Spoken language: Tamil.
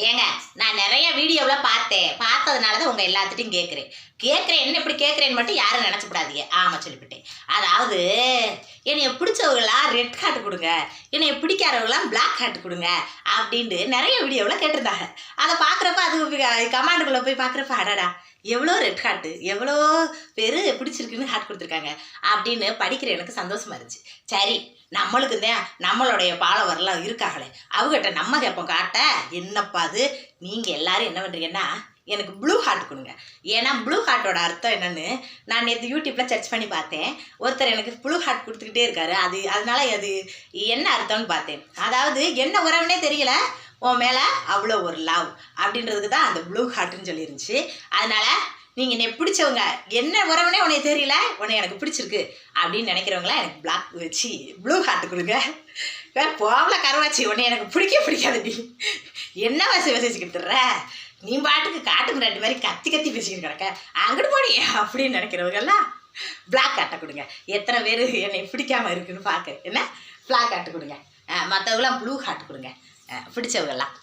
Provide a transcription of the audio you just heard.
ஏங்க நான் நிறைய வீடியோவில் பார்த்ததுனால தான் உங்கள் எல்லாத்துட்டையும் கேட்குறேன் என்ன இப்படி கேட்குறேன்னு மட்டும் யாரும் நினச்சக்கூடாதீங்க. ஆமாம் சொல்லிவிட்டேன். அதாவது என்னைய பிடிச்சவங்களாம் ரெட் ஹார்ட் கொடுங்க, என்னைய பிடிக்காதவங்களாம் பிளாக் ஹார்ட் கொடுங்க அப்படின்ட்டு நிறைய வீடியோவில் கேட்டிருந்தாங்க. அதை பார்க்குறப்ப அது கமாண்டுக்குள்ளே போய் பார்க்குறப்ப அடடா எவ்வளோ ரெட் ஹார்ட்டு எவ்வளோ பேர் பிடிச்சிருக்குன்னு ஹார்ட் கொடுத்துருக்காங்க அப்படின்னு படிக்கிற எனக்கு சந்தோஷமா இருந்துச்சு. சரி நம்மளுக்கு தான் நம்மளுடைய பாலவரெல்லாம் இருக்காங்களே அவங்ககிட்ட நம்ம கேட்போம் காட்ட என்னப்பா அது நீங்கள் எல்லாரும் என்ன பண்ணுறீங்கன்னா எனக்கு ப்ளூ ஹார்ட் கொடுங்க. ஏன்னா ப்ளூ ஹார்ட்டோட அர்த்தம் என்னென்னு நான் நேற்று யூடியூப்பில் சர்ச் பண்ணி பார்த்தேன். ஒருத்தர் எனக்கு ப்ளூ ஹார்ட் கொடுத்துக்கிட்டே இருக்காரு. அதனால அது என்ன அர்த்தம்னு பார்த்தேன். அதாவது என்ன உறவுனே தெரியல, உன் மேலே அவ்வளோ ஒரு லவ் அப்படின்றதுக்கு தான் அந்த ப்ளூ ஹார்ட்டுன்னு சொல்லியிருந்துச்சு. அதனால் நீங்கள் என்னை பிடிச்சவங்க என்ன உறவுனே உன்னை தெரியல, உன்னை எனக்கு பிடிச்சிருக்கு அப்படின்னு நினைக்கிறவங்களாம் எனக்கு பிளாக் வச்சு ப்ளூ ஹார்ட் கொடுங்க. போகல கருவாச்சி உன்னை எனக்கு பிடிக்காது நீ என்ன வசிச்சுக்கிட்டுற நீ பாட்டுக்கு காட்டு முன்னாடி மாதிரி கத்தி பேசிக்கிட்டு கிடக்க அங்கிட்டு போடி அப்படின்னு நினைக்கிறவங்கெல்லாம் பிளாக் ஹார்ட்டை கொடுங்க. எத்தனை பேர் என்னை பிடிக்காமல் இருக்குன்னு பார்க்க என்ன பிளாக் ஹார்ட் கொடுங்க. மற்றவங்களாம் ப்ளூ ஹார்ட் கொடுங்க பிடிச்சவங்கெல்லாம்.